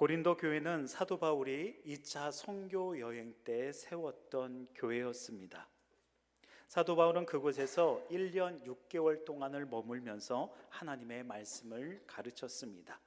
고린도 교회는 사도 바울이 2차 선교 여행 때 세웠던 교회였습니다. 사도 바울은 그곳에서 1년 6개월 동안을 머물면서 하나님의 말씀을 가르쳤습니다.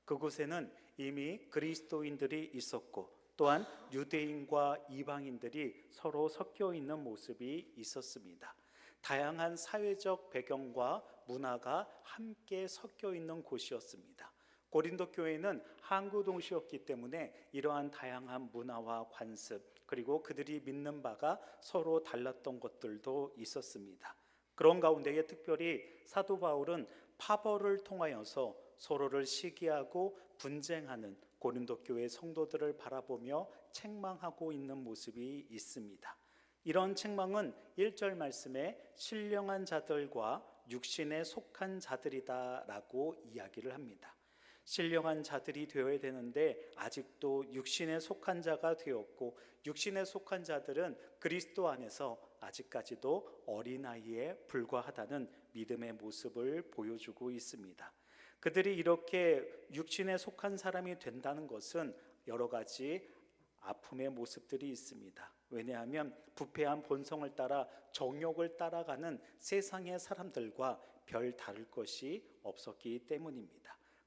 그곳에는 이미 그리스도인들이 있었고 또한 유대인과 이방인들이 서로 섞여 있는 모습이 있었습니다. 다양한 사회적 배경과 문화가 함께 섞여 있는 곳이었습니다. 고린도 교회는 항구 도시였기 때문에 이러한 다양한 문화와 관습 그리고 그들이 믿는 바가 서로 달랐던 것들도 있었습니다. 그런 가운데에 특별히 사도 바울은 파벌을 통하여서 서로를 시기하고 분쟁하는 고린도 교회 성도들을 바라보며 책망하고 있는 모습이 있습니다. 이런 책망은 1절 말씀에 신령한 자들과 육신에 속한 자들이다라고 이야기를 합니다. 신령한 자들이 되어야 되는데 아직도 육신에 속한 자가 되었고, 육신에 속한 자들은 그리스도 안에서 아직까지도 어린아이에 불과하다는 믿음의 모습을 보여주고 있습니다. 그들이 이렇게 육신에 속한 사람이 된다는 것은 여러 가지 아픔의 모습들이 있습니다. 왜냐하면 부패한 본성을 따라 정욕을 따라가는 세상의 사람들과 별 다를 것이 없었기 때문입니다.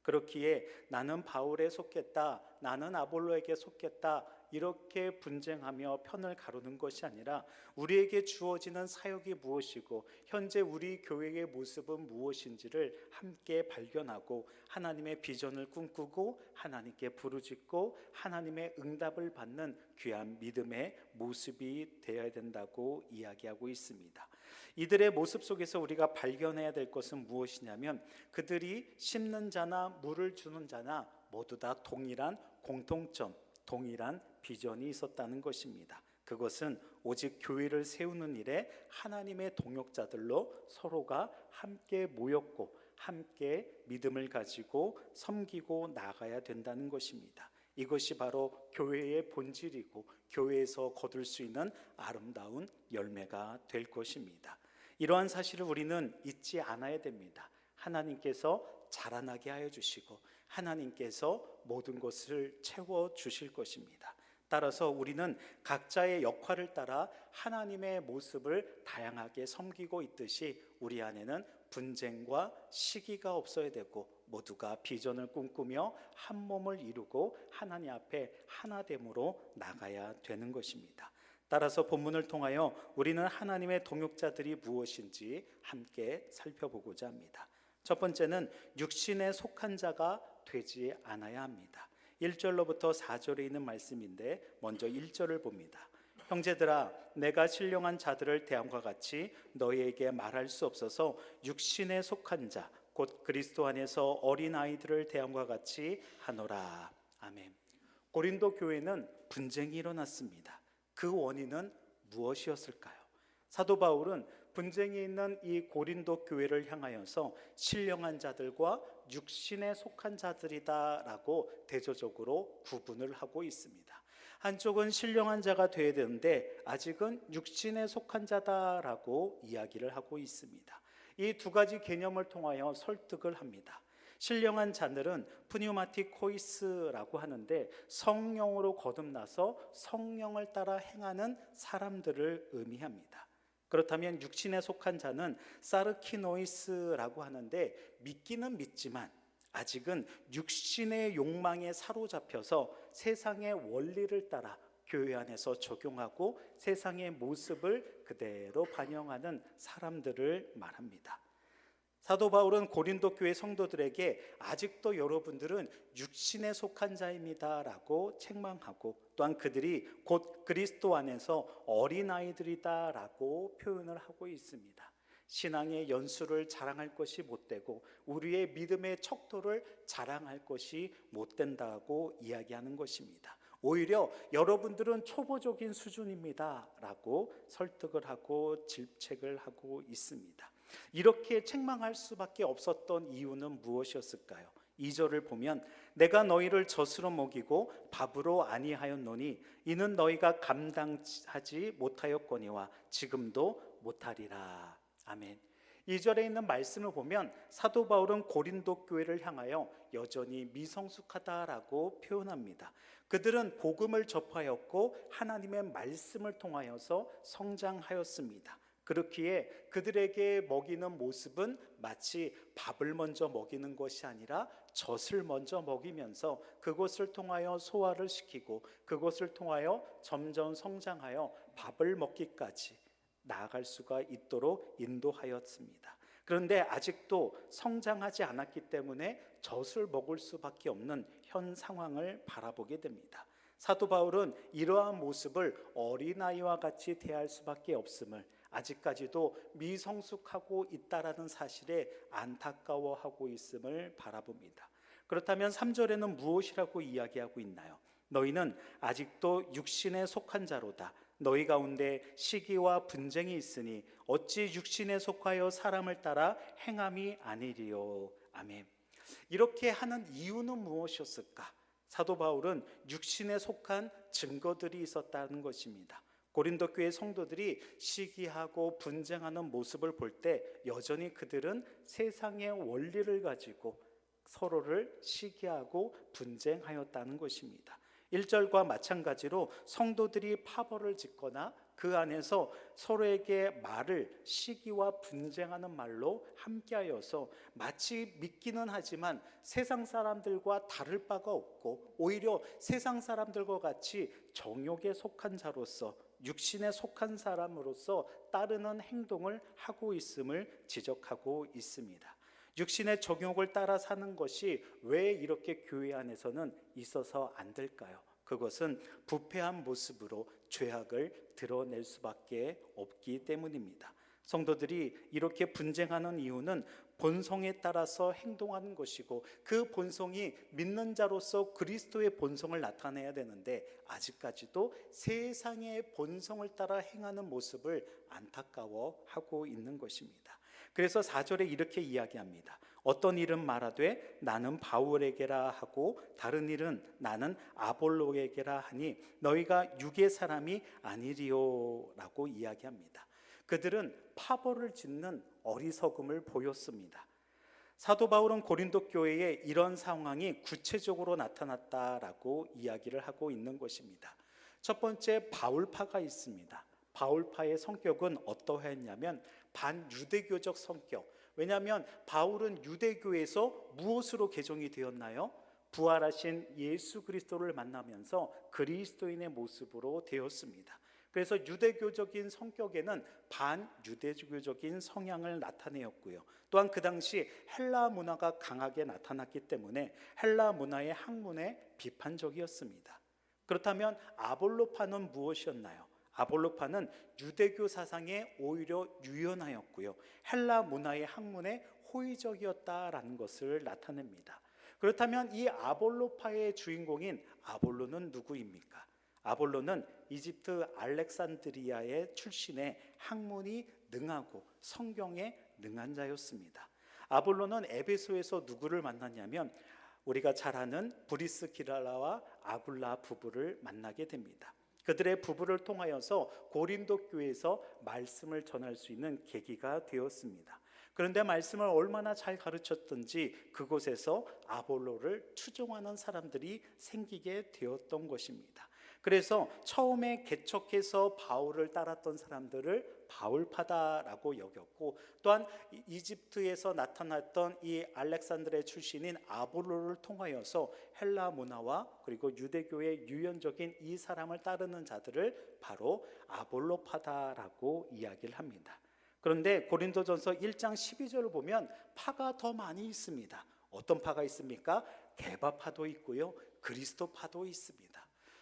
그렇기에 나는 바울에 속했다, 나는 아볼로에게 속했다, 이렇게 분쟁하며 편을 가르는 것이 아니라 우리에게 주어지는 사역이 무엇이고 현재 우리 교회의 모습은 무엇인지를 함께 발견하고 하나님의 비전을 꿈꾸고 하나님께 부르짖고 하나님의 응답을 받는 귀한 믿음의 모습이 되어야 된다고 이야기하고 있습니다. 이들의 모습 속에서 우리가 발견해야 될 것은 무엇이냐면 그들이 심는 자나 물을 주는 자나 모두 다 동일한 공통점, 동일한 비전이 있었다는 것입니다. 그것은 오직 교회를 세우는 일에 하나님의 동역자들로 서로가 함께 모였고 함께 믿음을 가지고 섬기고 나가야 된다는 것입니다. 이것이 바로 교회의 본질이고 교회에서 거둘 수 있는 아름다운 열매가 될 것입니다. 이러한 사실을 우리는 잊지 않아야 됩니다. 하나님께서 자라나게 하여 주시고 하나님께서 모든 것을 채워 주실 것입니다. 따라서 우리는 각자의 역할을 따라 하나님의 모습을 다양하게 섬기고 있듯이 우리 안에는 분쟁과 시기가 없어야 되고 모두가 비전을 꿈꾸며 한 몸을 이루고 하나님 앞에 하나됨으로 나가야 되는 것입니다. 따라서 본문을 통하여 우리는 하나님의 동역자들이 무엇인지 함께 살펴보고자 합니다. 첫 번째는 육신에 속한 자가 되지 않아야 합니다. 1절로부터 4절에 있는 말씀인데 먼저 1절을 봅니다. 형제들아, 내가 신령한 자들을 대함과 같이 너희에게 말할 수 없어서 육신에 속한 자 곧 그리스도 안에서 어린아이들을 대함과 같이 하노라. 아멘. 고린도 교회는 분쟁이 일어났습니다. 그 원인은 무엇이었을까요? 사도 바울은 분쟁이 있는 이 고린도 교회를 향하여서 신령한 자들과 육신에 속한 자들이다라고 대조적으로 구분을 하고 있습니다. 한쪽은 신령한 자가 되어야 되는데 아직은 육신에 속한 자다라고 이야기를 하고 있습니다. 이 두 가지 개념을 통하여 설득을 합니다. 신령한 자들은 푸뉴마티코이스라고 하는데 성령으로 거듭나서 성령을 따라 행하는 사람들을 의미합니다. 그렇다면 육신에 속한 자는 사르키노이스라고 하는데 믿기는 믿지만 아직은 육신의 욕망에 사로잡혀서 세상의 원리를 따라 교회 안에서 적용하고 세상의 모습을 그대로 반영하는 사람들을 말합니다. 사도 바울은 고린도 교회 성도들에게 아직도 여러분들은 육신에 속한 자입니다 라고 책망하고 또한 그들이 곧 그리스도 안에서 어린아이들이다 라고 표현을 하고 있습니다. 신앙의 연수를 자랑할 것이 못되고 우리의 믿음의 척도를 자랑할 것이 못된다고 이야기하는 것입니다. 오히려 여러분들은 초보적인 수준입니다 라고 설득을 하고 질책을 하고 있습니다. 이렇게 책망할 수밖에 없었던 이유는 무엇이었을까요? 2절을 보면 내가 너희를 젖으로 먹이고 밥으로 아니하였노니 이는 너희가 감당하지 못하였거니와 지금도 못하리라. 아멘. 2절에 있는 말씀을 보면 사도 바울은 고린도 교회를 향하여 여전히 미성숙하다라고 표현합니다. 그들은 복음을 접하였고 하나님의 말씀을 통하여서 성장하였습니다. 그렇기에 그들에게 먹이는 모습은 마치 밥을 먼저 먹이는 것이 아니라 젖을 먼저 먹이면서 그것을 통하여 소화를 시키고 그것을 통하여 점점 성장하여 밥을 먹기까지 나아갈 수가 있도록 인도하였습니다. 그런데 아직도 성장하지 않았기 때문에 젖을 먹을 수밖에 없는 현 상황을 바라보게 됩니다. 사도 바울은 이러한 모습을 어린아이와 같이 대할 수밖에 없음을, 아직까지도 미성숙하고 있다라는 사실에 안타까워하고 있음을 바라봅니다. 그렇다면 3절에는 무엇이라고 이야기하고 있나요? 너희는 아직도 육신에 속한 자로다. 너희 가운데 시기와 분쟁이 있으니 어찌 육신에 속하여 사람을 따라 행함이 아니리요. 아멘. 이렇게 하는 이유는 무엇이었을까? 사도 바울은 육신에 속한 증거들이 있었다는 것입니다. 고린도 교회 성도들이 시기하고 분쟁하는 모습을 볼 때 여전히 그들은 세상의 원리를 가지고 서로를 시기하고 분쟁하였다는 것입니다. 1절과 마찬가지로 성도들이 파벌을 짓거나 그 안에서 서로에게 말을 시기와 분쟁하는 말로 함께하여서 마치 믿기는 하지만 세상 사람들과 다를 바가 없고 오히려 세상 사람들과 같이 정욕에 속한 자로서 육신에 속한 사람으로서 따르는 행동을 하고 있음을 지적하고 있습니다. 육신의 정욕을 따라 사는 것이 왜 이렇게 교회 안에서는 있어서 안 될까요? 그것은 부패한 모습으로 죄악을 드러낼 수밖에 없기 때문입니다. 성도들이 이렇게 분쟁하는 이유는 본성에 따라서 행동하는 것이고 그 본성이 믿는 자로서 그리스도의 본성을 나타내야 되는데 아직까지도 세상의 본성을 따라 행하는 모습을 안타까워하고 있는 것입니다. 그래서 4절에 이렇게 이야기합니다. 어떤 일은 말하되 나는 바울에게라 하고 다른 일은 나는 아볼로에게라 하니 너희가 육의 사람이 아니리요 라고 이야기합니다. 그들은 파벌을 짓는 어리석음을 보였습니다. 사도 바울은 고린도 교회에 이런 상황이 구체적으로 나타났다라고 이야기를 하고 있는 것입니다. 첫 번째, 바울파가 있습니다. 바울파의 성격은 어떠했냐면 반유대교적 성격. 왜냐하면 바울은 유대교에서 무엇으로 개종이 되었나요? 부활하신 예수 그리스도를 만나면서 그리스도인의 모습으로 되었습니다. 그래서 유대교적인 성격에는 반유대교적인 성향을 나타내었고요. 또한 그 당시 헬라 문화가 강하게 나타났기 때문에 헬라 문화의 학문에 비판적이었습니다. 그렇다면 아볼로파는 무엇이었나요? 아볼로파는 유대교 사상에 오히려 유연하였고요. 헬라 문화의 학문에 호의적이었다라는 것을 나타냅니다. 그렇다면 이 아볼로파의 주인공인 아볼로는 누구입니까? 아볼로는 이집트 알렉산드리아의 출신의 학문이 능하고 성경에 능한 자였습니다. 아볼로는 에베소에서 누구를 만났냐면 우리가 잘 아는 브리스기라와 아굴라 부부를 만나게 됩니다. 그들의 부부를 통하여서 고린도 교회에서 말씀을 전할 수 있는 계기가 되었습니다. 그런데 말씀을 얼마나 잘 가르쳤든지 그곳에서 아볼로를 추종하는 사람들이 생기게 되었던 것입니다. 그래서 처음에 개척해서 바울을 따랐던 사람들을 바울파다라고 여겼고 또한 이집트에서 나타났던 이 알렉산드리아 출신인 아볼로를 통하여서 헬라 문화와 그리고 유대교의 유연적인 이 사람을 따르는 자들을 바로 아볼로파다라고 이야기를 합니다. 그런데 고린도전서 1장 12절을 보면 파가 더 많이 있습니다. 어떤 파가 있습니까? 게바파도 있고요, 그리스도파도 있습니다.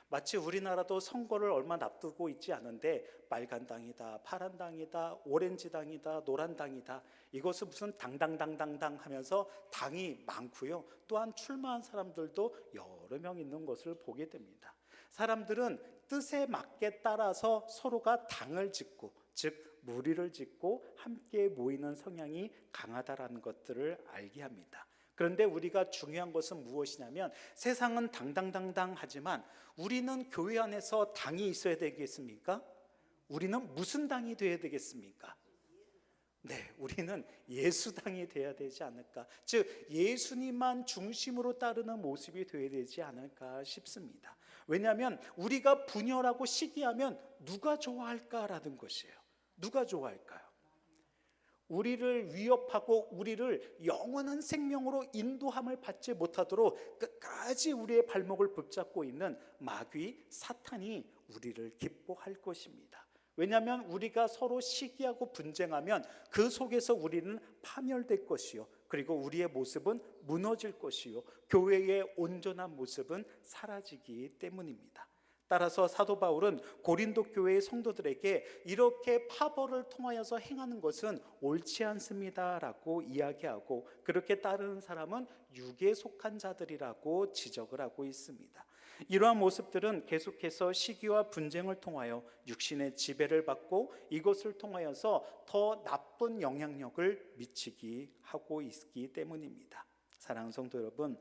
마치 우리나라도 선거를 얼마 앞두고 있지 않은데 빨간 당이다, 파란 당이다, 오렌지 당이다, 노란 당이다, 이것은 무슨 당당당당당 하면서 당이 많고요. 또한 출마한 사람들도 여러 명 있는 것을 보게 됩니다. 사람들은 뜻에 맞게 따라서 서로가 당을 짓고 즉 무리를 짓고 함께 모이는 성향이 강하다라는 것들을 알게 합니다. 그런데 우리가 중요한 것은 무엇이냐면 세상은 당당당당 하지만 우리는 교회 안에서 당이 있어야 되겠습니까? 우리는 무슨 당이 되어야 되겠습니까? 네, 우리는 예수당이 돼야 되지 않을까, 즉 예수님만 중심으로 따르는 모습이 되어야 되지 않을까 싶습니다. 왜냐하면 우리가 분열하고 시기하면 누가 좋아할까라는 것이에요. 누가 좋아할까요? 우리를 위협하고 우리를 영원한 생명으로 인도함을 받지 못하도록 끝까지 우리의 발목을 붙잡고 있는 마귀 사탄이 우리를 기뻐할 것입니다. 왜냐하면 우리가 서로 시기하고 분쟁하면 그 속에서 우리는 파멸될 것이요, 그리고 우리의 모습은 무너질 것이요, 교회의 온전한 모습은 사라지기 때문입니다. 따라서 사도 바울은 고린도 교회의 성도들에게 이렇게 파벌을 통하여서 행하는 것은 옳지 않습니다라고 이야기하고, 그렇게 따르는 사람은 육에 속한 자들이라고 지적을 하고 있습니다. 이러한 모습들은 계속해서 시기와 분쟁을 통하여 육신의 지배를 받고 이것을 통하여서 더 나쁜 영향력을 미치게 하고 있기 때문입니다. 사랑하는 성도 여러분,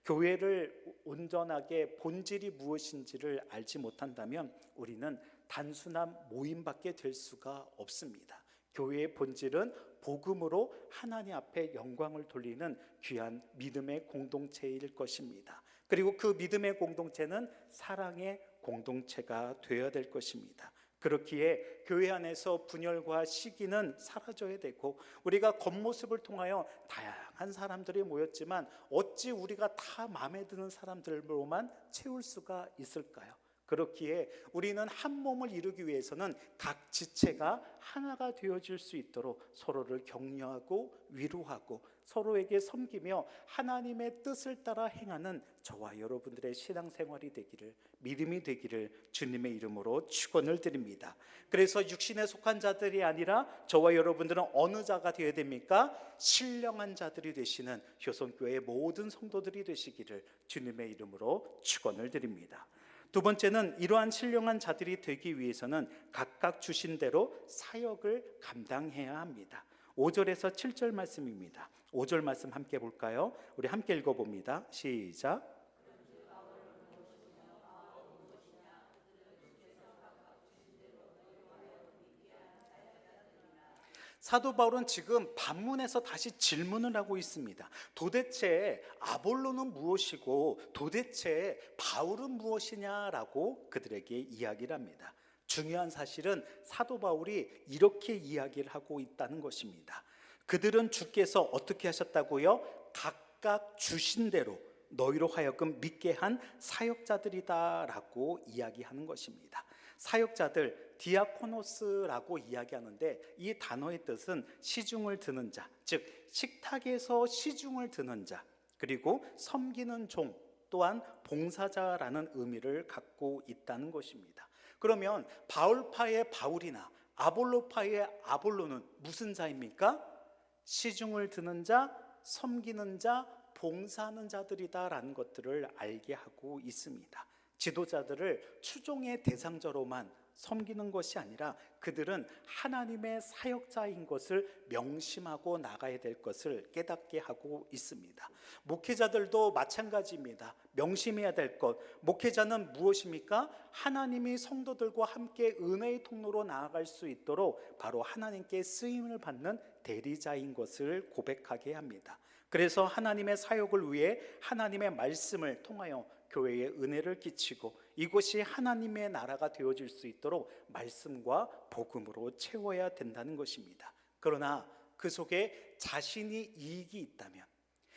교회를 온전하게 본질이 무엇인지를 알지 못한다면 우리는 단순한 모임밖에 될 수가 없습니다. 교회의 본질은 복음으로 하나님 앞에 영광을 돌리는 귀한 믿음의 공동체일 것입니다. 그리고 그 믿음의 공동체는 사랑의 공동체가 되어야 될 것입니다. 그렇기에 교회 안에서 분열과 시기는 사라져야 되고, 우리가 겉모습을 통하여 다양한 사람들이 모였지만 어찌 우리가 다 마음에 드는 사람들로만 채울 수가 있을까요? 그렇기에 우리는 한 몸을 이루기 위해서는 각 지체가 하나가 되어질 수 있도록 서로를 격려하고 위로하고 서로에게 섬기며 하나님의 뜻을 따라 행하는 저와 여러분들의 신앙생활이 되기를, 믿음이 되기를 주님의 이름으로 축원을 드립니다. 그래서 육신에 속한 자들이 아니라 저와 여러분들은 어느 자가 되어야 됩니까? 신령한 자들이 되시는 효성교회의 모든 성도들이 되시기를 주님의 이름으로 축원을 드립니다. 두 번째는 이러한 신령한 자들이 되기 위해서는 각각 주신 대로 사역을 감당해야 합니다. 5절에서 7절 말씀입니다. 5절 말씀 함께 볼까요? 우리 함께 읽어봅니다. 시작. 사도 바울은 지금 반문에서 다시 질문을 하고 있습니다. 도대체 아볼로는 무엇이고 도대체 바울은 무엇이냐라고 그들에게 이야기를 합니다. 중요한 사실은 사도 바울이 이렇게 이야기를 하고 있다는 것입니다. 그들은 주께서 어떻게 하셨다고요? 각각 주신 대로 너희로 하여금 믿게 한 사역자들이다라고 이야기하는 것입니다. 사역자들, 디아코노스라고 이야기하는데 이 단어의 뜻은 시중을 드는 자, 즉 식탁에서 시중을 드는 자, 그리고 섬기는 종, 또한 봉사자라는 의미를 갖고 있다는 것입니다. 그러면 바울파의 바울이나 아볼로파의 아볼로는 무슨 자입니까? 시중을 드는 자, 섬기는 자, 봉사하는 자들이다라는 것들을 알게 하고 있습니다. 지도자들을 추종의 대상자로만 섬기는 것이 아니라 그들은 하나님의 사역자인 것을 명심하고 나가야 될 것을 깨닫게 하고 있습니다. 목회자들도 마찬가지입니다. 명심해야 될 것, 목회자는 무엇입니까? 하나님이 성도들과 함께 은혜의 통로로 나아갈 수 있도록 바로 하나님께 쓰임을 받는 대리자인 것을 고백하게 합니다. 그래서 하나님의 사역을 위해 하나님의 말씀을 통하여 교회에 은혜를 끼치고 이곳이 하나님의 나라가 되어질 수 있도록 말씀과 복음으로 채워야 된다는 것입니다. 그러나 그 속에 자신이 이익이 있다면,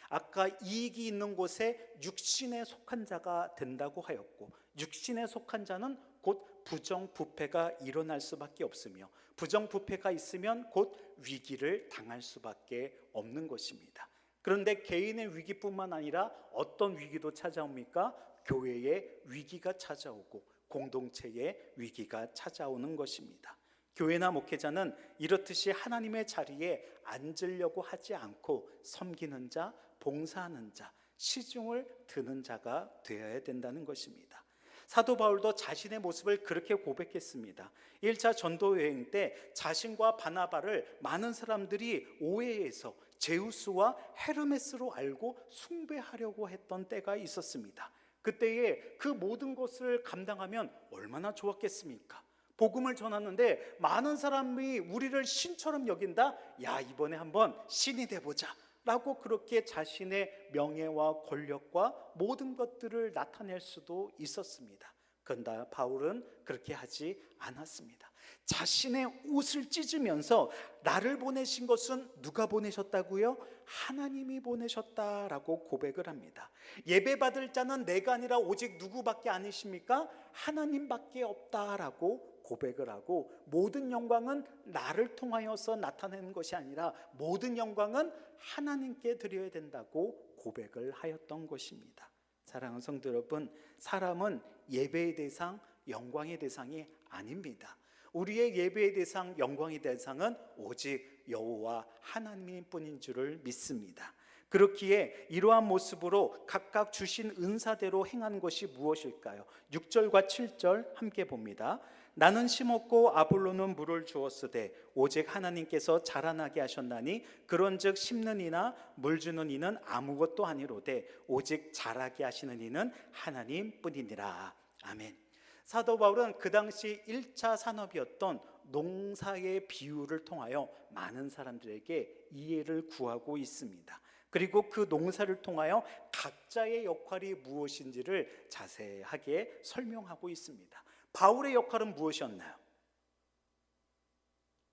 아까 이익이 있는 곳에 육신에 속한 자가 된다고 하였고, 육신에 속한 자는 곧 부정부패가 일어날 수밖에 없으며, 부정부패가 있으면 곧 위기를 당할 수밖에 없는 것입니다. 그런데 개인의 위기뿐만 아니라 어떤 위기도 찾아옵니까? 교회의 위기가 찾아오고 공동체의 위기가 찾아오는 것입니다. 교회나 목회자는 이렇듯이 하나님의 자리에 앉으려고 하지 않고 섬기는 자, 봉사하는 자, 시중을 드는 자가 되어야 된다는 것입니다. 사도 바울도 자신의 모습을 그렇게 고백했습니다. 1차 전도 여행 때 자신과 바나바를 많은 사람들이 오해해서 제우스와 헤르메스로 알고 숭배하려고 했던 때가 있었습니다. 그때에 그 모든 것을 감당하면 얼마나 좋았겠습니까? 복음을 전하는데 많은 사람이 우리를 신처럼 여긴다. 야, 이번에 한번 신이 돼보자 라고 그렇게 자신의 명예와 권력과 모든 것들을 나타낼 수도 있었습니다. 그런데 바울은 그렇게 하지 않았습니다. 자신의 옷을 찢으면서 나를 보내신 것은 누가 보내셨다고요? 하나님이 보내셨다라고 고백을 합니다. 예배 받을 자는 내가 아니라 오직 누구밖에 아니십니까? 하나님밖에 없다라고 고백을 하고, 모든 영광은 나를 통하여서 나타내는 것이 아니라 모든 영광은 하나님께 드려야 된다고 고백을 하였던 것입니다. 사랑하는 성도 여러분, 사람은 예배의 대상, 영광의 대상이 아닙니다. 우리의 예배의 대상, 영광의 대상은 오직 여호와 하나님 뿐인 줄을 믿습니다. 그렇기에 이러한 모습으로 각각 주신 은사대로 행한 것이 무엇일까요? 6절과 7절 함께 봅니다. 나는 심었고 아볼로는 물을 주었으되 오직 하나님께서 자라나게 하셨나니 그런즉 심는 이나 물 주는 이는 아무것도 아니로되 오직 자라게 하시는 이는 하나님뿐이니라. 아멘. 사도 바울은 그 당시 1차 산업이었던 농사의 비유를 통하여 많은 사람들에게 이해를 구하고 있습니다. 그리고 그 농사를 통하여 각자의 역할이 무엇인지를 자세하게 설명하고 있습니다. 바울의 역할은 무엇이었나요?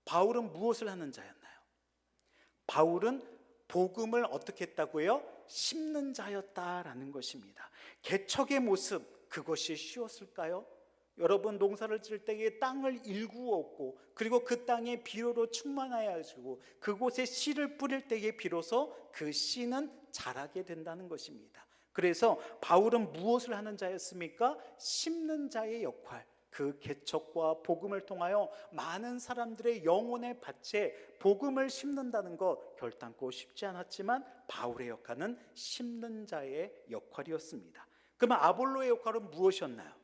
바울은 무엇을 하는 자였나요? 바울은 복음을 어떻게 했다고요? 심는 자였다라는 것입니다. 개척의 모습, 그것이 쉬웠을까요? 여러분, 농사를 질 때에 땅을 일구었고, 그리고 그 땅에 비료로 충만하여 가지고 그곳에 씨를 뿌릴 때에 비로소 그 씨는 자라게 된다는 것입니다. 그래서 바울은 무엇을 하는 자였습니까? 심는 자의 역할, 그 개척과 복음을 통하여 많은 사람들의 영혼의 밭에 복음을 심는다는 것 결단코 쉽지 않았지만 바울의 역할은 심는 자의 역할이었습니다. 그러면 아볼로의 역할은 무엇이었나요?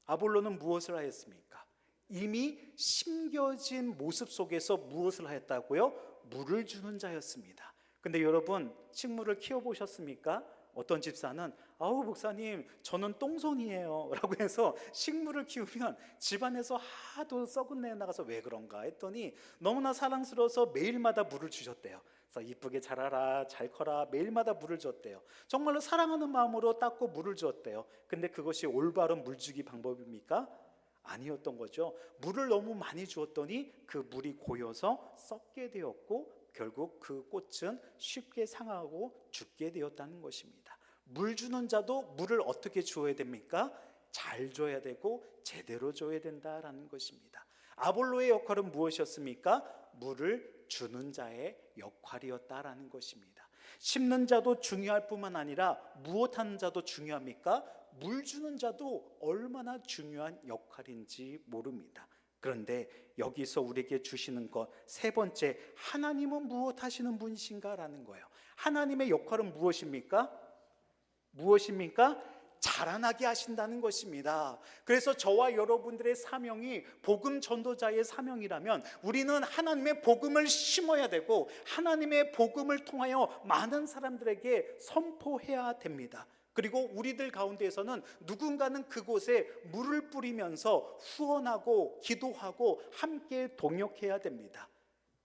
아볼로는 무엇을 하였습니까? 이미 심겨진 모습 속에서 무엇을 하였다고요? 물을 주는 자였습니다. 근데 여러분, 식물을 키워보셨습니까? 어떤 집사는 아우 목사님 저는 똥손이에요 라고 해서 식물을 키우면 집안에서 하도 썩은 내 나가서 왜 그런가 했더니 너무나 사랑스러워서 매일마다 물을 주셨대요. 그래서 이쁘게 자라라, 잘 커라, 매일마다 물을 줬대요. 정말로 사랑하는 마음으로 닦고 물을 주었대요. 근데 그것이 올바른 물주기 방법입니까? 아니었던 거죠. 물을 너무 많이 주었더니 그 물이 고여서 썩게 되었고 결국 그 꽃은 쉽게 상하고 죽게 되었다는 것입니다. 물 주는 자도 물을 어떻게 주어야 됩니까? 잘 줘야 되고 제대로 줘야 된다라는 것입니다. 아볼로의 역할은 무엇이었습니까? 물을 주는 자의 역할이었다라는 것입니다. 심는 자도 중요할 뿐만 아니라 무엇하는 자도 중요합니까? 물 주는 자도 얼마나 중요한 역할인지 모릅니다. 그런데 여기서 우리에게 주시는 것 세 번째, 하나님은 무엇 하시는 분이신가라는 거예요. 하나님의 역할은 무엇입니까? 무엇입니까? 자라나게 하신다는 것입니다. 그래서 저와 여러분들의 사명이 복음 전도자의 사명이라면 우리는 하나님의 복음을 심어야 되고 하나님의 복음을 통하여 많은 사람들에게 선포해야 됩니다. 그리고 우리들 가운데에서는 누군가는 그곳에 물을 뿌리면서 후원하고 기도하고 함께 동역해야 됩니다.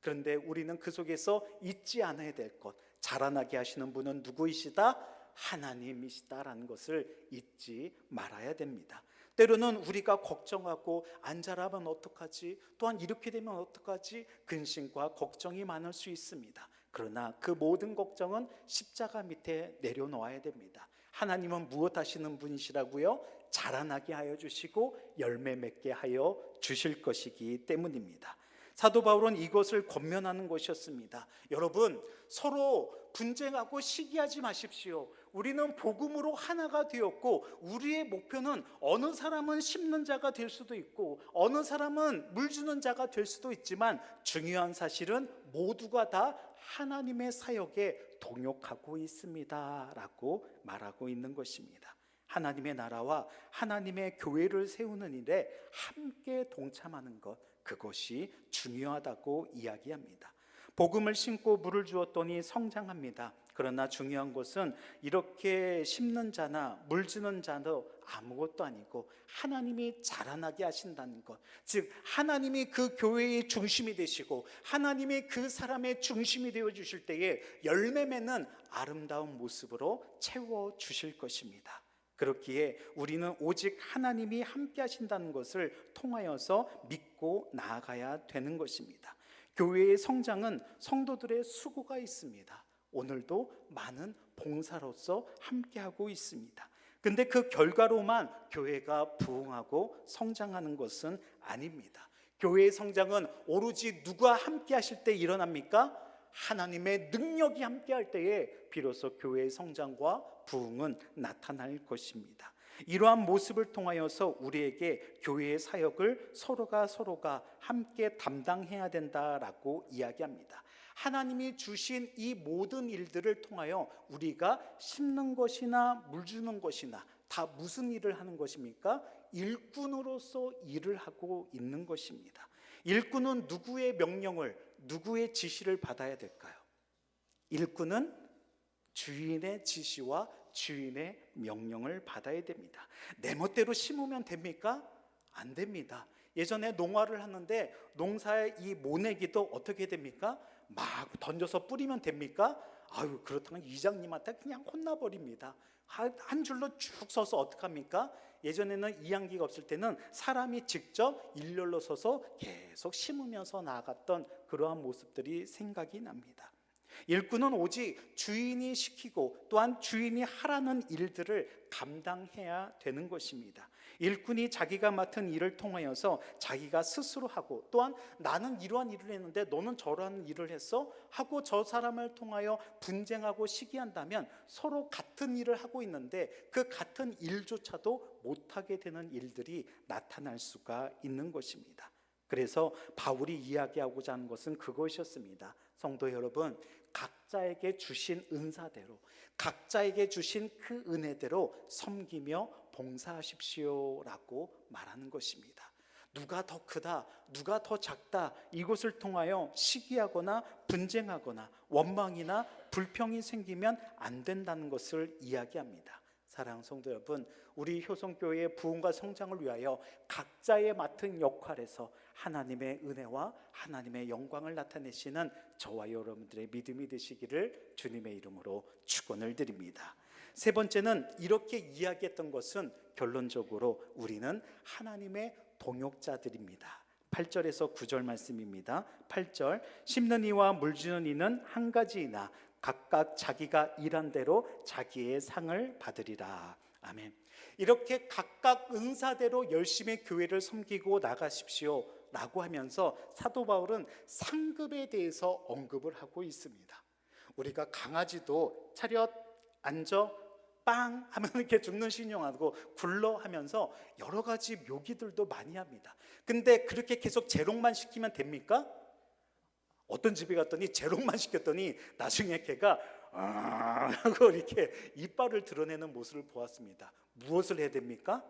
그런데 우리는 그 속에서 잊지 않아야 될 것, 자라나게 하시는 분은 누구이시다? 하나님이시다라는 것을 잊지 말아야 됩니다. 때로는 우리가 걱정하고 안 자라면 어떡하지? 또한 이렇게 되면 어떡하지? 근심과 걱정이 많을 수 있습니다. 그러나 그 모든 걱정은 십자가 밑에 내려놓아야 됩니다. 하나님은 무엇 하시는 분이시라고요? 자라나게 하여 주시고 열매 맺게 하여 주실 것이기 때문입니다. 사도 바울은 이것을 권면하는 것이었습니다. 여러분, 서로 분쟁하고 시기하지 마십시오. 우리는 복음으로 하나가 되었고 우리의 목표는 어느 사람은 심는 자가 될 수도 있고 어느 사람은 물 주는 자가 될 수도 있지만 중요한 사실은 모두가 다 하나님의 사역에 동역하고 있습니다 라고 말하고 있는 것입니다. 하나님의 나라와 하나님의 교회를 세우는 일에 함께 동참하는 것, 그것이 중요하다고 이야기합니다. 복음을 심고 물을 주었더니 성장합니다. 그러나 중요한 것은 이렇게 심는 자나 물주는 자도 아무것도 아니고 하나님이 자라나게 하신다는 것, 즉 하나님이 그 교회의 중심이 되시고 하나님이 그 사람의 중심이 되어 주실 때에 열매 맺는 아름다운 모습으로 채워 주실 것입니다. 그렇기에 우리는 오직 하나님이 함께 하신다는 것을 통하여서 믿고 나아가야 되는 것입니다. 교회의 성장은 성도들의 수고가 있습니다. 오늘도 많은 봉사로서 함께하고 있습니다. 근데 그 결과로만 교회가 부흥하고 성장하는 것은 아닙니다. 교회의 성장은 오로지 누가 함께 하실 때 일어납니까? 하나님의 능력이 함께 할 때에 비로소 교회의 성장과 부흥은 나타날 것입니다. 이러한 모습을 통하여서 우리에게 교회의 사역을 서로가 함께 담당해야 된다라고 이야기합니다. 하나님이 주신 이 모든 일들을 통하여 우리가 심는 것이나 물 주는 것이나 다 무슨 일을 하는 것입니까? 일꾼으로서 일을 하고 있는 것입니다. 일꾼은 누구의 명령을, 누구의 지시를 받아야 될까요? 일꾼은 주인의 지시와 주인의 명령을 받아야 됩니다. 내 멋대로 심으면 됩니까? 안 됩니다. 예전에 농화를 하는데 농사의 이 모내기도 어떻게 됩니까? 막 던져서 뿌리면 됩니까? 아유, 그렇다면 이장님한테 그냥 혼나버립니다. 한 줄로 쭉 서서 어떡합니까? 예전에는 이양기가 없을 때는 사람이 직접 일렬로 서서 계속 심으면서 나아갔던 그러한 모습들이 생각이 납니다. 일꾼은 오직 주인이 시키고 또한 주인이 하라는 일들을 감당해야 되는 것입니다. 일꾼이 자기가 맡은 일을 통하여서 자기가 스스로 하고 또한 나는 이러한 일을 했는데 너는 저러한 일을 했어? 하고 저 사람을 통하여 분쟁하고 시기한다면 서로 같은 일을 하고 있는데 그 같은 일조차도 못하게 되는 일들이 나타날 수가 있는 것입니다. 그래서 바울이 이야기하고자 하는 것은 그것이었습니다. 성도 여러분, 각자에게 주신 은사대로 각자에게 주신 그 은혜대로 섬기며 봉사하십시오라고 말하는 것입니다. 누가 더 크다, 누가 더 작다, 이것을 통하여 시기하거나 분쟁하거나 원망이나 불평이 생기면 안 된다는 것을 이야기합니다. 사랑하는 성도 여러분, 우리 효성교회의 부흥과 성장을 위하여 각자의 맡은 역할에서 하나님의 은혜와 하나님의 영광을 나타내시는 저와 여러분들의 믿음이 되시기를 주님의 이름으로 축원을 드립니다. 세 번째는 이렇게 이야기했던 것은 결론적으로 우리는 하나님의 동역자들입니다. 8절에서 9절 말씀입니다. 8절, 심는 이와 물 주는 이는 한 가지이나 각각 자기가 일한 대로 자기의 상을 받으리라. 아멘. 이렇게 각각 은사대로 열심히 교회를 섬기고 나가십시오 라고 하면서 사도 바울은 상급에 대해서 언급을 하고 있습니다. 우리가 강아지도 차렷 앉아 빵 하면 이렇게 죽는 신용하고 굴러 하면서 여러 가지 묘기들도 많이 합니다. 근데 그렇게 계속 재롱만 시키면 됩니까? 어떤 집에 갔더니 재롱만 시켰더니 나중에 걔가 하고 이렇게 이빨을 드러내는 모습을 보았습니다. 무엇을 해야 됩니까?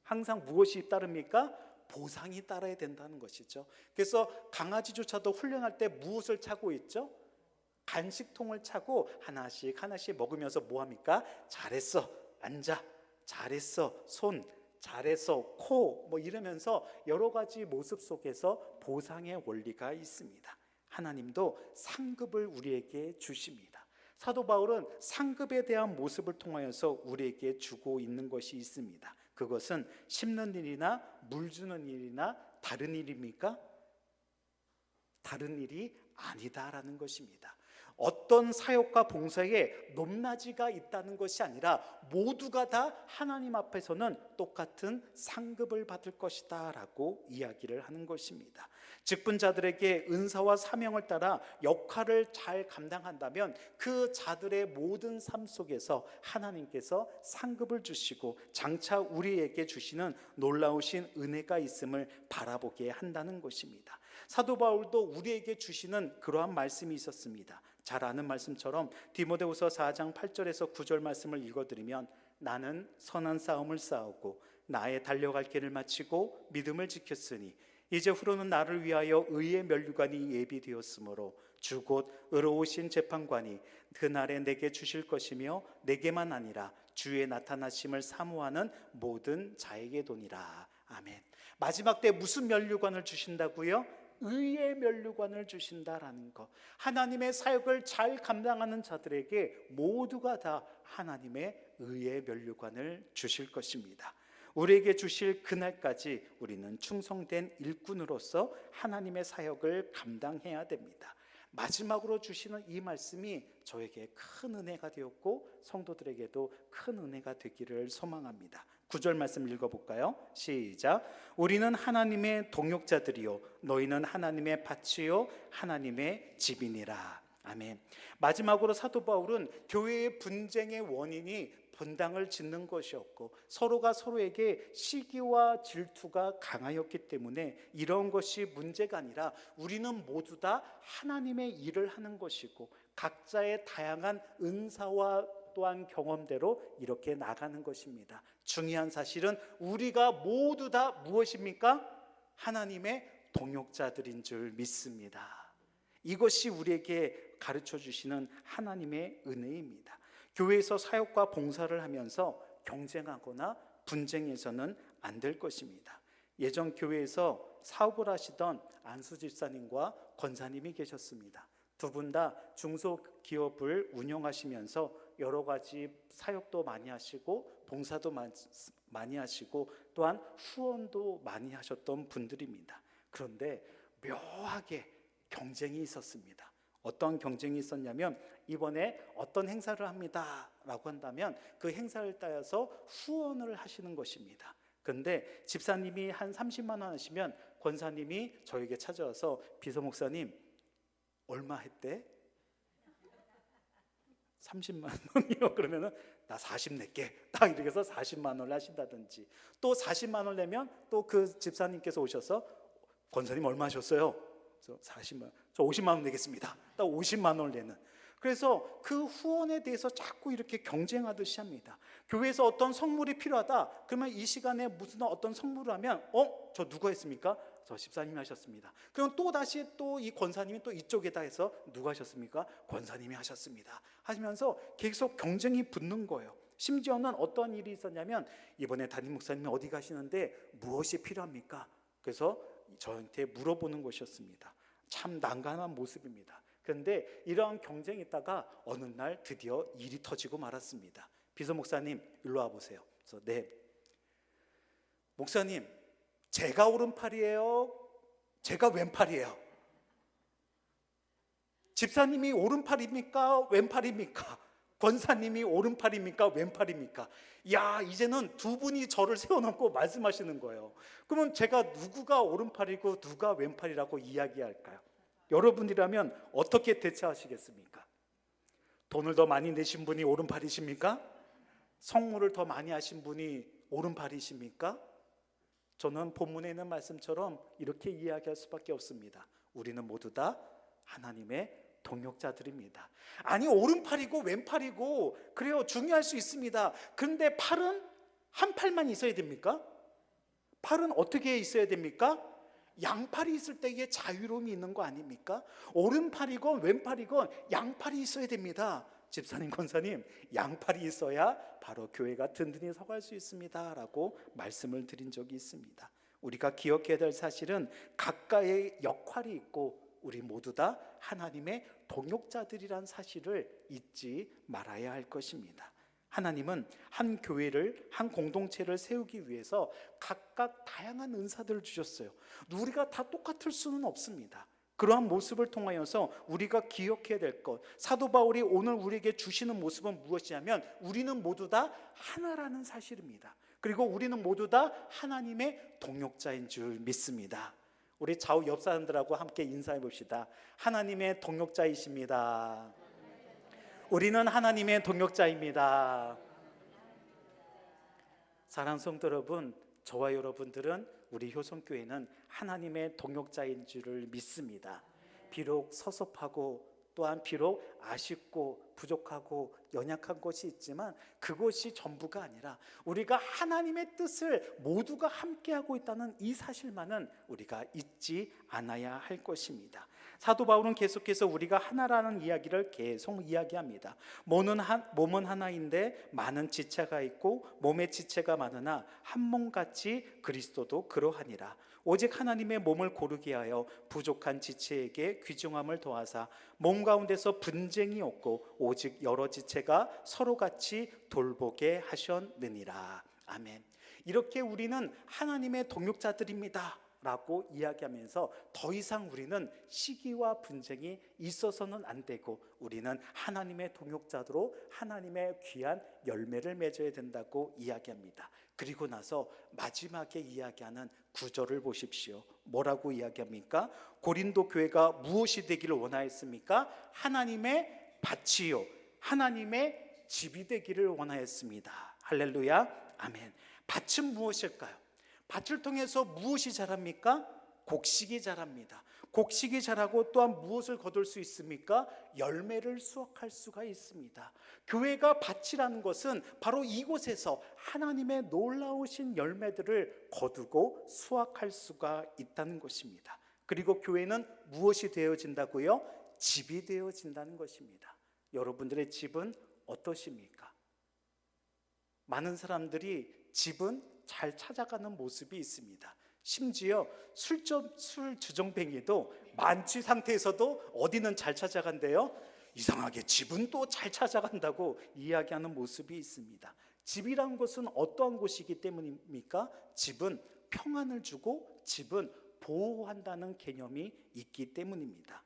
항상 무엇이 따릅니까? 보상이 따라야 된다는 것이죠. 그래서 강아지조차도 훈련할 때 무엇을 차고 있죠? 간식통을 차고 하나씩 먹으면서 뭐합니까? 잘했어, 앉아, 잘했어, 손, 잘했어, 코, 이러면서 여러 가지 모습 속에서 보상의 원리가 있습니다. 하나님도 상급을 우리에게 주십니다. 사도 바울은 상급에 대한 모습을 통하여서 우리에게 주고 있는 것이 있습니다. 그것은 심는 일이나 물 주는 일이나 다른 일입니까? 다른 일이 아니다라는 것입니다. 어떤 사역과 봉사에 높낮이가 있다는 것이 아니라 모두가 다 하나님 앞에서는 똑같은 상급을 받을 것이다 라고 이야기를 하는 것입니다. 직분자들에게 은사와 사명을 따라 역할을 잘 감당한다면 그 자들의 모든 삶 속에서 하나님께서 상급을 주시고 장차 우리에게 주시는 놀라우신 은혜가 있음을 바라보게 한다는 것입니다. 사도 바울도 우리에게 주시는 그러한 말씀이 있었습니다. 잘 아는 말씀처럼 디모데후서 4장 8절에서 9절 말씀을 읽어드리면 나는 선한 싸움을 싸우고 나의 달려갈 길을 마치고 믿음을 지켰으니 이제후로는 나를 위하여 의의 면류관이 예비되었으므로 주 곧 의로우신 재판관이 그날에 내게 주실 것이며 내게만 아니라 주의 나타나심을 사모하는 모든 자에게 도니라. 아멘. 마지막 때 무슨 면류관을 주신다고요? 의의 면류관을 주신다라는 것. 하나님의 사역을 잘 감당하는 자들에게 모두가 다 하나님의 의의 면류관을 주실 것입니다. 우리에게 주실 그날까지 우리는 충성된 일꾼으로서 하나님의 사역을 감당해야 됩니다. 마지막으로 주시는 이 말씀이 저에게 큰 은혜가 되었고 성도들에게도 큰 은혜가 되기를 소망합니다. 9절 말씀 읽어볼까요? 시작. 우리는 하나님의 동역자들이요 너희는 하나님의 밭이요 하나님의 집이니라. 아멘. 마지막으로 사도 바울은 교회의 분쟁의 원인이 분당을 짓는 것이었고 서로가 서로에게 시기와 질투가 강하였기 때문에 이런 것이 문제가 아니라 우리는 모두 다 하나님의 일을 하는 것이고 각자의 다양한 은사와 또한 경험대로 이렇게 나가는 것입니다. 중요한 사실은 우리가 모두 다 무엇입니까? 하나님의 동역자들인 줄 믿습니다. 이것이 우리에게 가르쳐 주시는 하나님의 은혜입니다. 교회에서 사역과 봉사를 하면서 경쟁하거나 분쟁해서는 안 될 것입니다. 예전 교회에서 사업을 하시던 안수 집사님과 권사님이 계셨습니다. 두 분 다 중소기업을 운영하시면서 여러 가지 사역도 많이 하시고 봉사도 많이 하시고 또한 후원도 많이 하셨던 분들입니다. 그런데 묘하게 경쟁이 있었습니다. 어떤 경쟁이 있었냐면 이번에 어떤 행사를 합니다 라고 한다면 그 행사를 따라서 후원을 하시는 것입니다. 그런데 집사님이 한 30만 원 하시면 권사님이 저에게 찾아와서 비서 목사님 얼마 했대? 30만 원이요? 그러면은 나 40 낼게 딱 이렇게 해서 40만 원을 하신다든지 또 40만 원을 내면 또 그 집사님께서 오셔서 권사님 얼마 하셨어요? 저 40만 원, 저 50만 원 내겠습니다. 딱 50만 원을 내는. 그래서 그 후원에 대해서 자꾸 이렇게 경쟁하듯이 합니다. 교회에서 어떤 성물이 필요하다. 그러면 이 시간에 무슨 어떤 성물을 하면 저 누가 했습니까? 저 집사님이 하셨습니다. 그럼 또 다시 또 이 권사님이 또 이쪽에다 해서 누가 하셨습니까? 권사님이 하셨습니다. 하시면서 계속 경쟁이 붙는 거예요. 심지어는 어떤 일이 있었냐면 이번에 담임 목사님이 어디 가시는데 무엇이 필요합니까? 그래서 저한테 물어보는 것이었습니다. 참 난감한 모습입니다. 그런데 이러한 경쟁이 있다가 어느 날 드디어 일이 터지고 말았습니다. 비서 목사님 일로 와보세요. 그래서 네. 목사님 제가 오른팔이에요? 제가 왼팔이에요? 집사님이 오른팔입니까? 왼팔입니까? 권사님이 오른팔입니까? 왼팔입니까? 야, 이제는 두 분이 저를 세워놓고 말씀하시는 거예요. 그러면 제가 누구가 오른팔이고 누가 왼팔이라고 이야기할까요? 여러분이라면 어떻게 대처하시겠습니까? 돈을 더 많이 내신 분이 오른팔이십니까? 성물을 더 많이 하신 분이 오른팔이십니까? 저는 본문에 있는 말씀처럼 이렇게 이야기할 수밖에 없습니다. 우리는 모두 다 하나님의 동역자들입니다. 아니 오른팔이고 왼팔이고 그래요 중요할 수 있습니다. 그런데 팔은 한 팔만 있어야 됩니까? 팔은 어떻게 있어야 됩니까? 양팔이 있을 때에 자유로움이 있는 거 아닙니까? 오른팔이건 왼팔이건 양팔이 있어야 됩니다. 집사님 권사님 양팔이 있어야 바로 교회가 든든히 서갈 수 있습니다 라고 말씀을 드린 적이 있습니다. 우리가 기억해야 될 사실은 각가의 역할이 있고 우리 모두 다 하나님의 동역자들이란 사실을 잊지 말아야 할 것입니다. 하나님은 한 교회를 한 공동체를 세우기 위해서 각각 다양한 은사들을 주셨어요. 우리가 다 똑같을 수는 없습니다. 그러한 모습을 통하여서 우리가 기억해야 될 것, 사도 바울이 오늘 우리에게 주시는 모습은 무엇이냐면 우리는 모두 다 하나라는 사실입니다. 그리고 우리는 모두 다 하나님의 동역자인 줄 믿습니다. 우리 좌우 옆 사람들하고 함께 인사해 봅시다. 하나님의 동역자이십니다. 우리는 하나님의 동역자입니다. 사랑하는 성도 여러분, 저와 여러분들은 우리 효성교회는 하나님의 동역자인 줄을 믿습니다. 비록 섭섭하고 또한 비록 아쉽고 부족하고 연약한 것이 있지만 그것이 전부가 아니라 우리가 하나님의 뜻을 모두가 함께하고 있다는 이 사실만은 우리가 잊지 않아야 할 것입니다. 사도 바울은 계속해서 우리가 하나라는 이야기를 계속 이야기합니다. 몸은 하나인데 많은 지체가 있고 몸의 지체가 많으나 한 몸같이 그리스도도 그러하니라. 오직 하나님의 몸을 고르게 하여 부족한 지체에게 귀중함을 더하사 몸 가운데서 분쟁이 없고 오직 여러 지체가 서로 같이 돌보게 하셨느니라. 아멘. 이렇게 우리는 하나님의 동역자들입니다 라고 이야기하면서 더 이상 우리는 시기와 분쟁이 있어서는 안 되고 우리는 하나님의 동역자로 하나님의 귀한 열매를 맺어야 된다고 이야기합니다. 그리고 나서 마지막에 이야기하는 구절을 보십시오. 뭐라고 이야기합니까? 고린도 교회가 무엇이 되기를 원하였습니까? 하나님의 밭이요 하나님의 집이 되기를 원하였습니다. 할렐루야. 아멘. 밭은 무엇일까요? 밭을 통해서 무엇이 자랍니까? 곡식이 자랍니다. 곡식이 자라고 또한 무엇을 거둘 수 있습니까? 열매를 수확할 수가 있습니다. 교회가 밭이라는 것은 바로 이곳에서 하나님의 놀라우신 열매들을 거두고 수확할 수가 있다는 것입니다. 그리고 교회는 무엇이 되어진다고요? 집이 되어진다는 것입니다. 여러분들의 집은 어떠십니까? 많은 사람들이 집은 잘 찾아가는 모습이 있습니다. 심지어 술 주정뱅이도 만취 상태에서도 어디는 잘 찾아간대요? 이상하게 집은 또 잘 찾아간다고 이야기하는 모습이 있습니다. 집이란 것은 어떠한 곳이기 때문입니까? 집은 평안을 주고 집은 보호한다는 개념이 있기 때문입니다.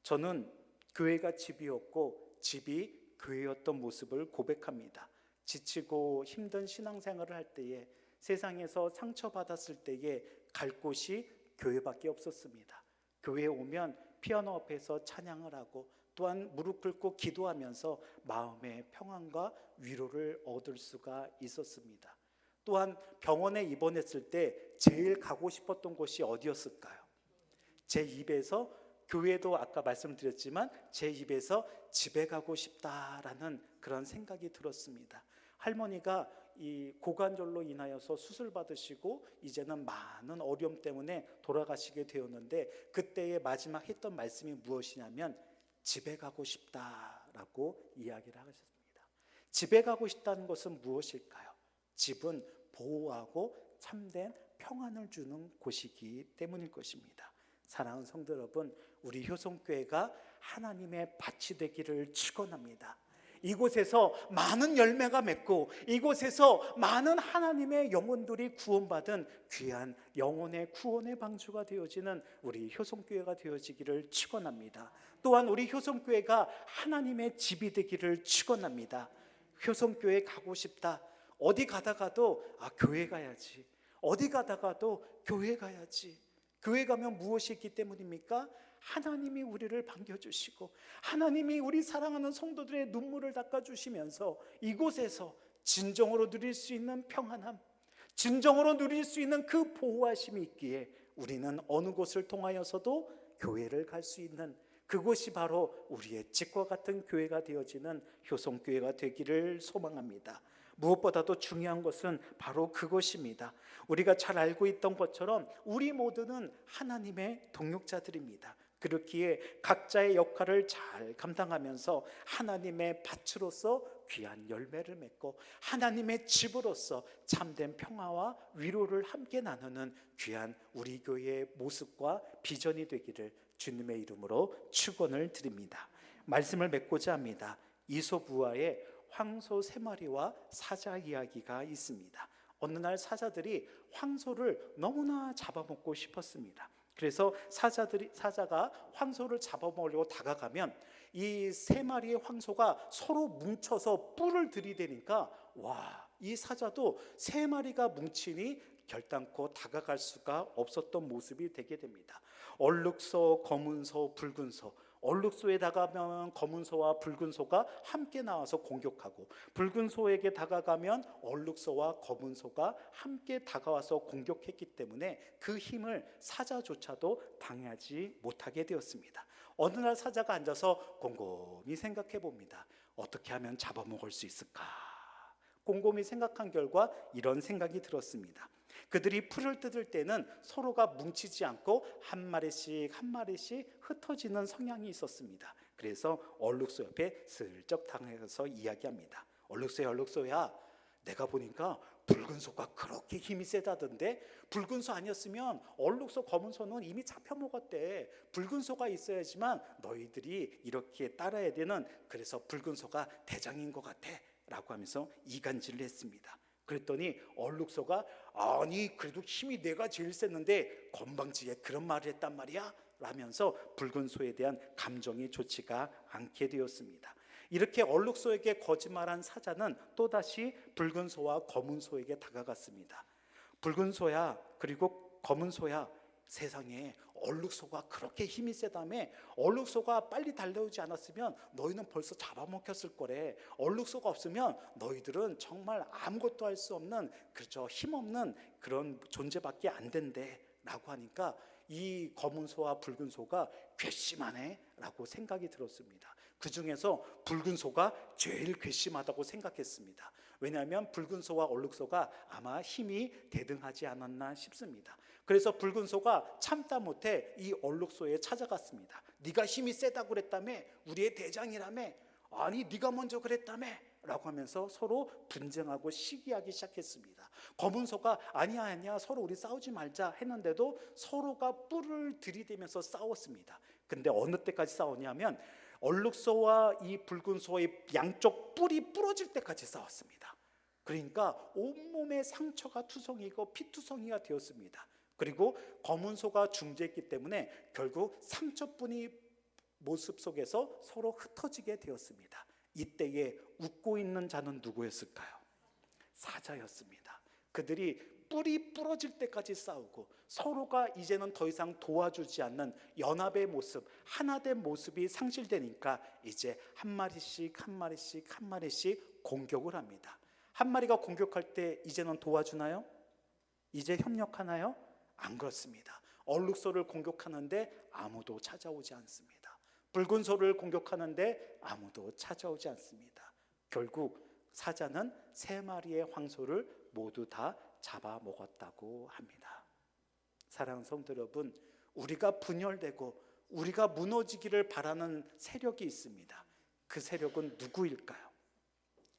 저는 교회가 집이었고 집이 교회였던 모습을 고백합니다. 지치고 힘든 신앙생활을 할 때에 세상에서 상처받았을 때에 갈 곳이 교회밖에 없었습니다. 교회에 오면 피아노 앞에서 찬양을 하고 또한 무릎 꿇고 기도하면서 마음의 평안과 위로를 얻을 수가 있었습니다. 또한 병원에 입원했을 때 제일 가고 싶었던 곳이 어디였을까요? 제 입에서 교회도 아까 말씀드렸지만 제 입에서 집에 가고 싶다라는 그런 생각이 들었습니다. 할머니가 이 고관절로 인하여서 수술 받으시고 이제는 많은 어려움 때문에 돌아가시게 되었는데 그때의 마지막 했던 말씀이 무엇이냐면 집에 가고 싶다라고 이야기를 하셨습니다. 집에 가고 싶다는 것은 무엇일까요? 집은 보호하고 참된 평안을 주는 곳이기 때문일 것입니다. 사랑하는 성도 여러분, 우리 효성교회가 하나님의 밭이 되기를 축원합니다. 이곳에서 많은 열매가 맺고 이곳에서 많은 하나님의 영혼들이 구원받은 귀한 영혼의 구원의 방주가 되어지는 우리 효성교회가 되어지기를 축원합니다. 또한 우리 효성교회가 하나님의 집이 되기를 축원합니다. 효성교회 가고 싶다. 어디 가다가도 교회 가야지. 어디 가다가도 교회 가야지. 교회 가면 무엇이 있기 때문입니까? 하나님이 우리를 반겨주시고 하나님이 우리 사랑하는 성도들의 눈물을 닦아주시면서 이곳에서 진정으로 누릴 수 있는 평안함, 진정으로 누릴 수 있는 그 보호하심이 있기에 우리는 어느 곳을 통하여서도 교회를 갈 수 있는 그곳이 바로 우리의 집과 같은 교회가 되어지는 효성교회가 되기를 소망합니다. 무엇보다도 중요한 것은 바로 그것입니다. 우리가 잘 알고 있던 것처럼 우리 모두는 하나님의 동역자들입니다. 그렇기에 각자의 역할을 잘 감당하면서 하나님의 밭으로서 귀한 열매를 맺고 하나님의 집으로서 참된 평화와 위로를 함께 나누는 귀한 우리 교회의 모습과 비전이 되기를 주님의 이름으로 축원을 드립니다. 말씀을 맺고자 합니다. 이솝우화의 황소 3마리와 사자 이야기가 있습니다. 어느 날 사자들이 황소를 너무나 잡아먹고 싶었습니다. 그래서 사자가 황소를 잡아먹으려고 다가가면 이 3마리의 황소가 서로 뭉쳐서 뿔을 들이대니까 이 사자도 3마리가 뭉치니 결단코 다가갈 수가 없었던 모습이 되게 됩니다. 얼룩소, 검은소, 붉은소. 얼룩소에 다가가면 검은소와 붉은소가 함께 나와서 공격하고 붉은소에게 다가가면 얼룩소와 검은소가 함께 다가와서 공격했기 때문에 그 힘을 사자조차도 당하지 못하게 되었습니다. 어느 날 사자가 앉아서 곰곰이 생각해 봅니다. 어떻게 하면 잡아먹을 수 있을까? 곰곰이 생각한 결과 이런 생각이 들었습니다. 그들이 풀을 뜯을 때는 서로가 뭉치지 않고 한 마리씩 한 마리씩 흩어지는 성향이 있었습니다. 그래서 얼룩소 옆에 슬쩍 다가가서 이야기합니다. 얼룩소야, 얼룩소야, 내가 보니까 붉은 소가 그렇게 힘이 세다던데 붉은 소 아니었으면 얼룩소, 검은 소는 이미 잡혀먹었대. 붉은 소가 있어야지만 너희들이 이렇게 따라야 되는, 그래서 붉은 소가 대장인 것 같아 라고 하면서 이간질을 했습니다. 그랬더니 얼룩소가 아니 그래도 힘이 내가 제일 셌는데 건방지게 그런 말을 했단 말이야 라면서 붉은 소에 대한 감정이 좋지가 않게 되었습니다. 이렇게 얼룩소에게 거짓말한 사자는 또다시 붉은 소와 검은 소에게 다가갔습니다. 붉은 소야, 그리고 검은 소야, 세상에 얼룩소가 그렇게 힘이 세다며 얼룩소가 빨리 달려오지 않았으면 너희는 벌써 잡아먹혔을 거래. 얼룩소가 없으면 너희들은 정말 아무것도 할 수 없는 그저 힘없는 그런 존재밖에 안 된대 라고 하니까 이 검은 소와 붉은 소가 괘씸하네 라고 생각이 들었습니다. 그 중에서 붉은 소가 제일 괘씸하다고 생각했습니다. 왜냐하면 붉은 소와 얼룩소가 아마 힘이 대등하지 않았나 싶습니다. 그래서 붉은 소가 참다 못해 이 얼룩소에 찾아갔습니다. 네가 힘이 세다고 그랬다며, 우리의 대장이라며, 아니 네가 먼저 그랬다며 라고 하면서 서로 분쟁하고 시기하기 시작했습니다. 검은 소가 아니야 서로 우리 싸우지 말자 했는데도 서로가 뿔을 들이대면서 싸웠습니다. 근데 어느 때까지 싸웠냐면 얼룩소와 이 붉은 소의 양쪽 뿔이 부러질 때까지 싸웠습니다. 그러니까 온몸에 상처가 투성이고 피투성이가 되었습니다. 그리고 검은 소가 중재했기 때문에 결국 상처뿐이 모습 속에서 서로 흩어지게 되었습니다. 이때에 웃고 있는 자는 누구였을까요? 사자였습니다. 그들이 뿔이 부러질 때까지 싸우고 서로가 이제는 더 이상 도와주지 않는 연합의 모습, 하나된 모습이 상실되니까 이제 한 마리씩 한 마리씩 한 마리씩 공격을 합니다. 한 마리가 공격할 때 이제는 도와주나요? 이제 협력하나요? 안 그렇습니다. 얼룩소를 공격하는데 아무도 찾아오지 않습니다. 붉은 소를 공격하는데 아무도 찾아오지 않습니다. 결국 사자는 3마리의 황소를 모두 다 잡아먹었다고 합니다. 사랑하는 성도 여러분, 우리가 분열되고 우리가 무너지기를 바라는 세력이 있습니다. 그 세력은 누구일까요?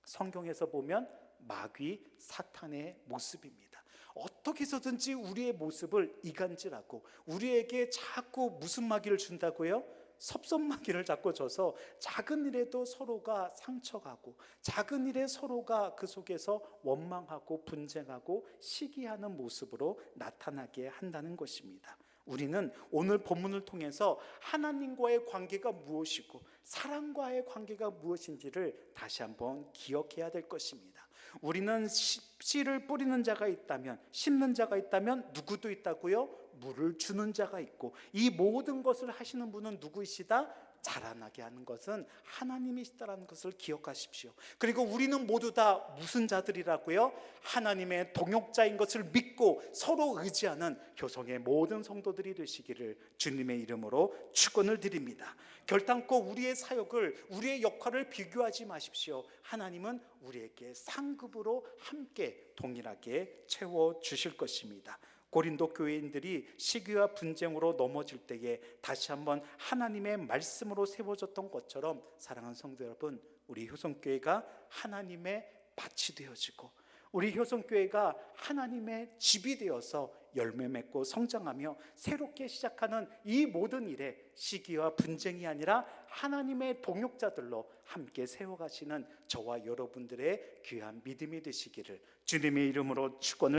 성경에서 보면 마귀 사탄의 모습입니다. 어떻게 해서든지 우리의 모습을 이간질하고 우리에게 자꾸 무슨 마귀를 준다고요? 섭섭마귀를 자꾸 줘서 작은 일에도 서로가 상처가고 작은 일에 서로가 그 속에서 원망하고 분쟁하고 시기하는 모습으로 나타나게 한다는 것입니다. 우리는 오늘 본문을 통해서 하나님과의 관계가 무엇이고 사람과의 관계가 무엇인지를 다시 한번 기억해야 될 것입니다. 우리는 씨를 뿌리는 자가 있다면, 심는 자가 있다면 누구도 있다고요? 물을 주는 자가 있고, 이 모든 것을 하시는 분은 누구이시다? 자라나게 하는 것은 하나님이시다라는 것을 기억하십시오. 그리고 우리는 모두 다 무슨 자들이라고요? 하나님의 동역자인 것을 믿고 서로 의지하는 효성의 모든 성도들이 되시기를 주님의 이름으로 축원을 드립니다. 결단코 우리의 사역을, 우리의 역할을 비교하지 마십시오. 하나님은 우리에게 상급으로 함께 동일하게 채워주실 것입니다. 고린도 교회인들이 시기와 분쟁으로 넘어질 때에 다시 한번 하나님의 말씀으로 세워졌던 것처럼, 사랑하는 성도 여러분, 우리 효성교회가 하나님의 밭이 되어지고 우리 효성교회가 하나님의 집이 되어서 열매 맺고 성장하며 새롭게 시작하는 이 모든 일에 시기와 분쟁이 아니라 하나님의 동역자들로 함께 세워가시는 저와 여러분들의 귀한 믿음이 되시기를 주님의 이름으로 축원을